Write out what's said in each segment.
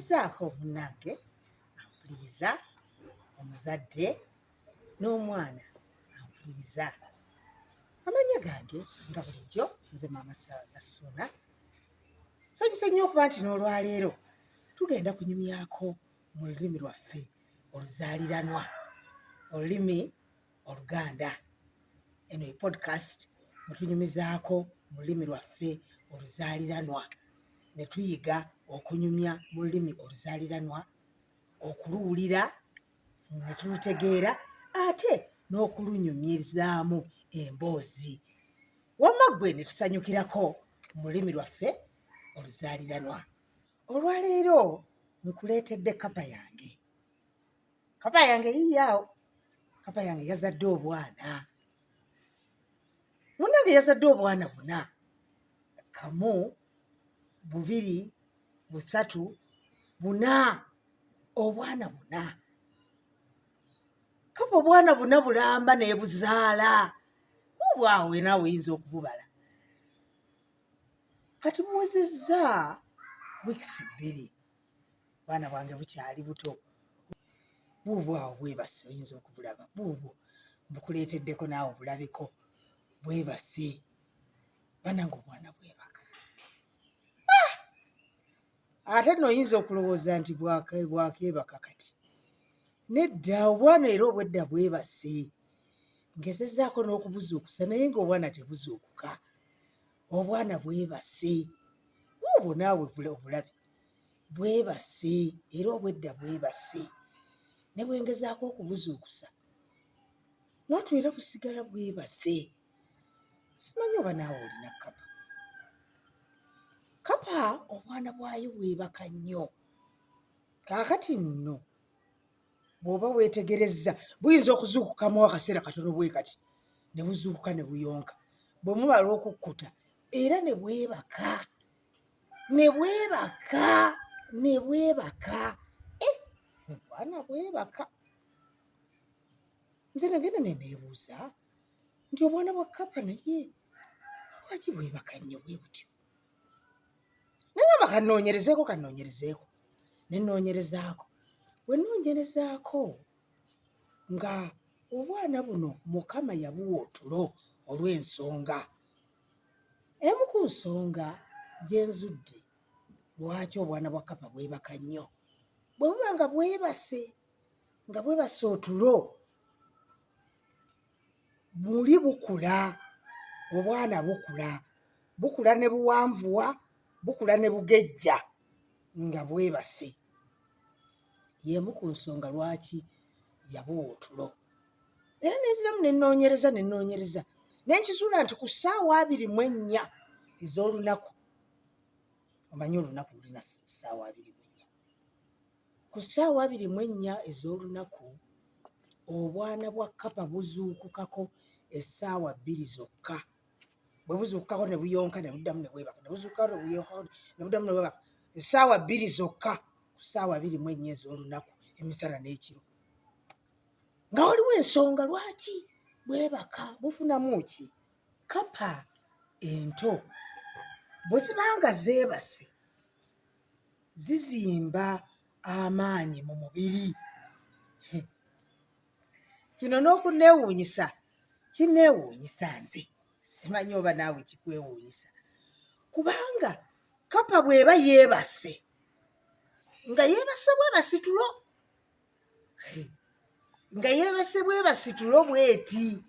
mpulirizaako munnange ampuliriza, omuzadde n'omwana ampuliriza. Amannya gange nga bulijjo nze Maama Masuuna. Nsanyuse nnyo okuba nti n'olwaleero tugenda kunyumyako mu lulimi lwaffe oluzaaliranwa, olulimi Oluganda. Eno ye podcast mwe tunyumizaako mu lulimi lwaffe oluzaaliranwa, ne tuyiga okunyumya mu lulimi oluzaaliranwa, okuluwulira ne tulutegeera ate n'okulunyumirizaamu emboozi. Wamma ggwe ne tusanyukirako mu lulimi lwaffe oluzaaliranwa. Olwaleero nkuleetedde kkapa yange. Kkapa yange yiiyaawo. Kkapa yange yazadde obwana. Munnange yazadde obwana 4. 1, 2, 3, 4. Obwana 4. Kkapa obwana 4 bulamba ne buzaala. Obwawe naawe oyinza okububala. Kati buwezezza wiikisi 2. Obwana bwange bukyali buto. Buubwo awo bwebase, oyinza okubulaba. Buubwo mbukuleeteddeko naawe bulabeko. Bwebase. Bannange obwana bwebaka. Ate nno oyinza okulowooza nti bwakeebaka kati. Nedda, obwana era obwedda bwebase. Ngezezzaako n'okubuzuukusa naye ng'obwana tebuzuukuka. Obwana bwebase. Buubwo naawe obulabe. Bwebase era obwedda bwebase. Ne bwengezaako okubuzuukusa mwatu era busigala bwebase. Simanyi oba naawe olina kkapa. Kkapa obwana bwayo bwebaka nnyo. Kaakati nno bw'oba weetegerezza buyinza okuzuukukamu akaseera katono bwe kati ne buzuukuka ne buyonka. Bwe mubala okukkuta era ne bwebaka. Ne bwebaka. Ne bwebaka. Obwana bwebaka. Nze nagenda ne neebuuza nti obwana bwa kkapa naye lwaki bwebaka nnyo bwe butyo? Nagamba kannoonyerezeeko. Ne nnoonyerezaako. Bwe nnoonyerezaako nga obwana buno Mukama yabuwa otulo olw'ensonga. Emu ku nsonga gye nzudde lwaki obwana bwa kkapa bwebaka nnyo. Bwe buba nga bwebase otulo, muli bukula, obwana bukula ne buwanvuwa, bukula ne bugejja nga bwebase. Y'emu ku nsonga lwaki yabuwa otulo. Era nenziramu ne nnoonyereza ne nkizuula nti ku ssaawa 24 ez'olunaku, omanyi olunaku lulina ssaawa 24, ku ssaawa 24 ez'olunaku obwana bwa kkapa buzuukukako essaawa 2 zokka. Bwe buzuukukako ne buyonka ne buddamu ne bwebaka, ne buzuukukako ne buyonka ne buddamu ne bwebaka, essaawa 2 zokka ku ssaawa 24 ez'olunaku, emisana n'ekiro. Nga waliwo ensonga lwaki bwebaka. Bufunamu ki? Kkapa ento bwe zibanga zeebase zizimba amaanyi mu mubiri. Kino n'okunneewuunyisa kinneewuunyisa nze. Simanyi oba naawe kikwewuunyisa. Kubanga kkapa bw'eba yeebase, nga yeebase bwebasitulo, nga yeebase bwebasitulo bw'eti,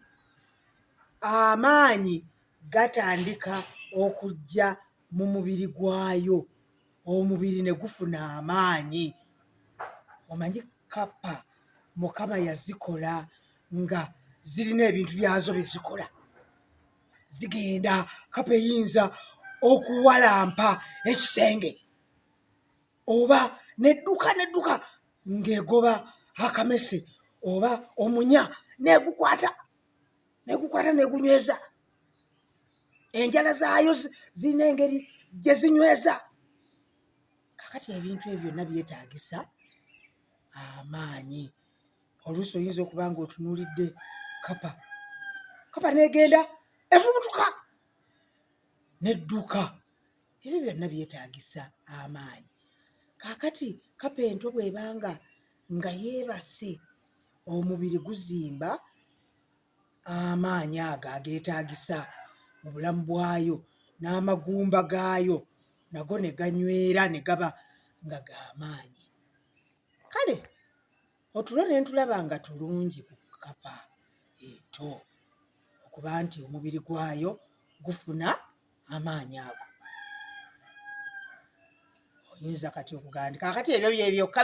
amaanyi gatandika okujja mu mubiri gwayo, omubiri ne gufuna amaanyi. Omanyi kkapa Mukama yazikola nga zirina ebintu byazo bye zikola. Zigenda, kkapa eyinza okuwalampa ekisenge oba nedduka ng'egoba akamese oba omunya n'egukwata n'egunyweza. Enjala zaayo zirina engeri gye zinyweza. Kakati ebintu ebyo byonna byetaagisa amaanyi. Oluusi oyinza okuba nga otunuulidde kkapa n'egenda efubutuka n'edduka. Ebyo byonna byetaagisa amaanyi. Kaakati kapa ento bw'ebanga nga yeebase omubiri guzimba amaanyi ago ageetaagisa mu bulamu bwayo n'amagumba gaayo nago ne ganywera ne gaba nga g'amaanyi. Kale otulo ne ntulaba nga tulungi ku kapa ento okuba nti omubiri gwayo gufuna amaanyi ago. Oyinza kati okugandika kaakati ebyo byokka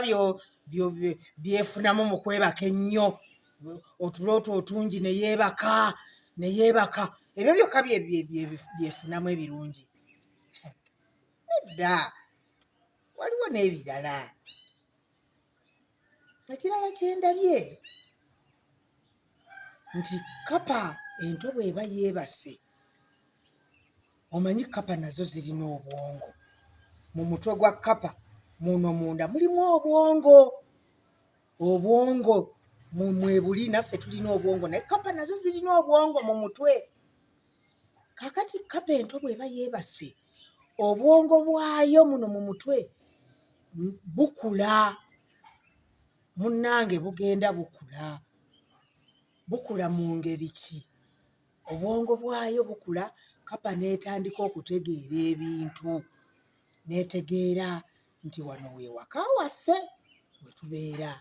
byefunamu mu kwebaka ennyo, otulo otwo otungi ne yeebaka ebyo byokka byefunamu ebirungi. Nedda, waliwo n'ebirala. Ekirala kye ndabye nti kapa ento bw'eba yeebase, omanyi kapa nazo zirina obwongo. Mu mutwe gwa kapa muno munda mulimu obwongo. Obwongo mwe buli, naffe tulina obwongo naye kapa nazo zirina obwongo mu mutwe. Kaakati kapa ento bw'eba yeebase, obwongo bwayo muno mu mutwe bukula. Munnange bugenda bukula mu ngeri ki? Obwongo bwayo bukula, kapa n'etandika okutegeera ebintu. N'etegeera nti wano w'ewaka waffe we tubeera.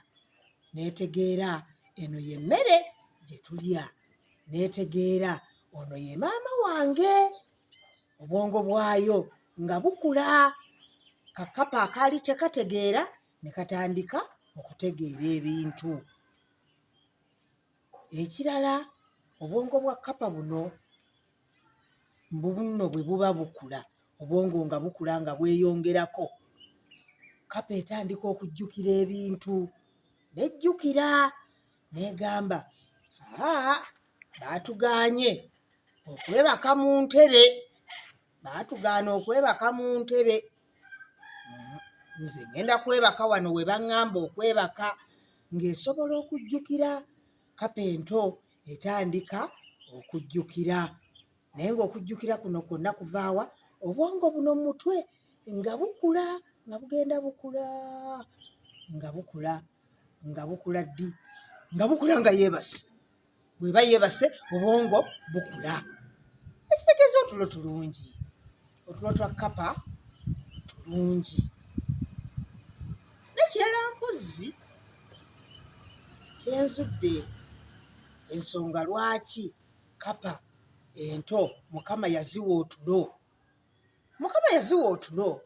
N'etegeera eno y'emmere gye tulya. N'etegeera ono ye maama wange. Obwongo bwayo nga bukula. Kakapa akaali tekategeera ne katandika okutegeera ebintu. Ekirala, obwongo bwa kapa buno bwe buba bukula, obwongo nga bukula nga bweyongerako, kapa etandika okujjukira ebintu. Nejjukira n'egamba, baatugaanye okwebaka mu ntebe. Baatugaana okwebaka mu ntebe. Nze ngenda kwebaka wano we baŋŋamba okwebaka. Ng'esobola okujjukira. Kapa ento etandika okujjukira. Naye ng'okujjukira kuno kwonna kuvaawa? Obwongo buno mu mutwe nga bukula, nga bugenda bukula, nga bukula ddi, nga bukula nga yeebase. Bw'eba yeebase obwongo bukula. Ekitegeeza otulo tulungi. Otulo twa kapa tulungi. N'ekirala mpozzi kyenzudde ensonga lwaki kapa ento Mukama yaziwa otulo. Mukama yaziwa otulo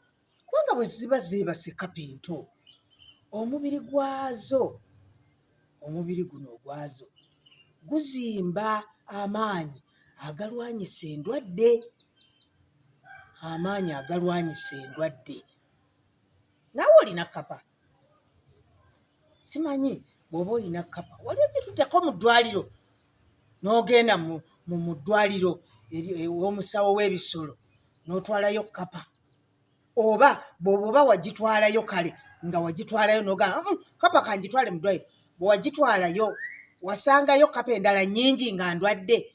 kubanga bwe ziba zeebase kapa ento, omubiri guno ogwazo guzimba amaanyi agalwanyisa endwadde. Amaanyi agalwanyisa endwadde. Naawe olina kapa? Simanyi bw'oba olina kapa wali ogitutteko mu ddwaliro n'ogenda mu ddwaliro ew'omusawo w'ebisolo n'otwalayo kapa, oba bw'oba wagitwalayo kale nga wagitwalayo n'ogamba kapa kangitwale mu ddwaliro, bwe wagitwalayo wasangayo kapa endala nnyingi nga ndwadde.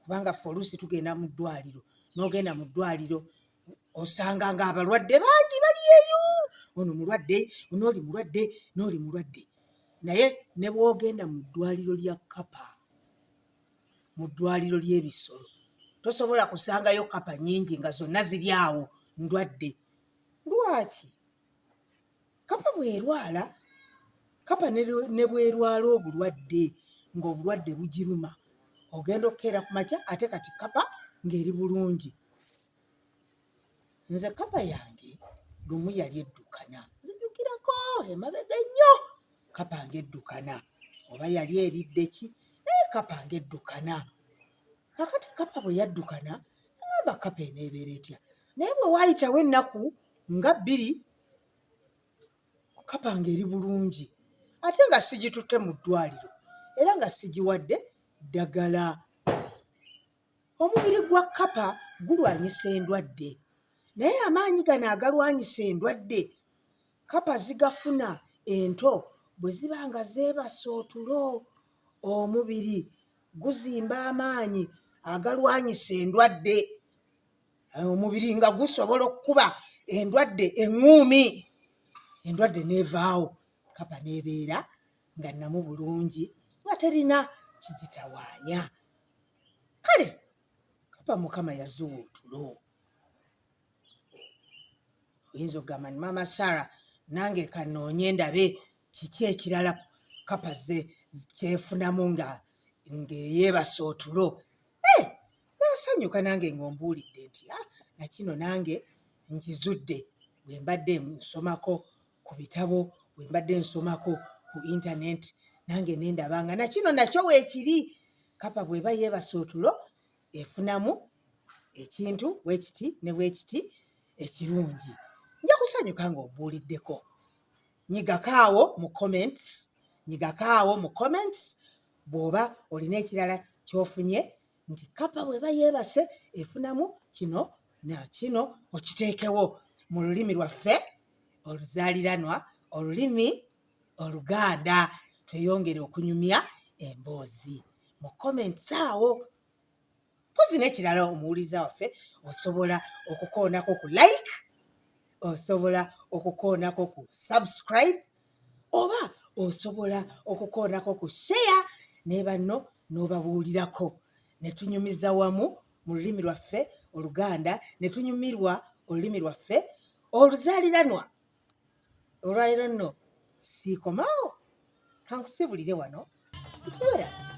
Kubanga ffe oluusi tugenda mu ddwaliro, n'ogenda mu ddwaliro osanga ng'abalwadde bangi bali eyo. Ono mulwadde, onooli mulwadde, n'oli mulwadde. Naye ne bw'ogenda mu ddwaliro lya kapa, mu ddwaliro ly'ebisolo, tosobola kusangayo kapa nnyingi nga zonna ziri awo ndwadde. Lwaki? Kapa bw'erwala, kapa ne bw'erwala obulwadde ng'obulwadde bugiruma, ogenda okukeera ku makya ate kati kapa ng'eri bulungi. Nze kapa yange lumu yali eddukana, nzijukirako emabega ennyo. Kapa ng'eddukana, oba yali eridde ki, naye kapa ng'eddukana. Kakati kapa bwe yaddukana, ngamba kapa eneebeera etya? Naye bwe waayitawo ennaku nga 2, kapa ng'eri bulungi, ate nga sigitutte mu ddwaliro era nga sigiwadde ddagala. Omubiri gwa kapa gulwanyisa endwadde, naye amaanyi gano agalwanyisa endwadde kapa zigafuna ento bwe ziba nga zeebase otulo. Omubiri guzimba amaanyi agalwanyisa endwadde. Omubiri nga gusobola okukuba endwadde eŋŋuumi. endwadde neevaawo kapa neebeera nga namu bulungi nga terina kigitawaanya. Kale kapa Mukama yaziwa otulo. Oyinza okugamba ni Maama Sarah nange kanoonye ndabe kiki ekirala kapa ze kyefunamu ng'eyeebasa otulo. Nasanyuka nange ng'ombuulidde nti nakino nange nkizudde bwe mbadde nsomako ku bitabo, bwe mbadde nsomako ku intaneti, nange nendabanga nakino nakyo weekiri. Kapa bw'eba yeebasa otulo efunamu ekintu bwekiti ne bwekiti ekirungi. Nja kusanyuka ng'ombuuliddeko. Nyigakaawo mu comments bw'oba olina ekirala ky'ofunye nti kapa bw'eba yeebase efunamu kino nakino, okiteekewo mu lulimi lwaffe oluzaaliranwa, olulimi Oluganda, tweyongere okunyumya emboozi. Mu comments awo mpozi n'ekirala omuwuliza waffe osobola okukoonako ku like, osobola okukoonako ku subscribe, oba osobola okukoonako ku share ne banno n'obabuulirako. Ne tunyumiza wamu mu lulimi lwaffe Oluganda, ne tunyumirwa olulimi lwaffe oluzaaliranwa. Olwaleero nno siikomaawo, kankusibulire wano. Ntibera.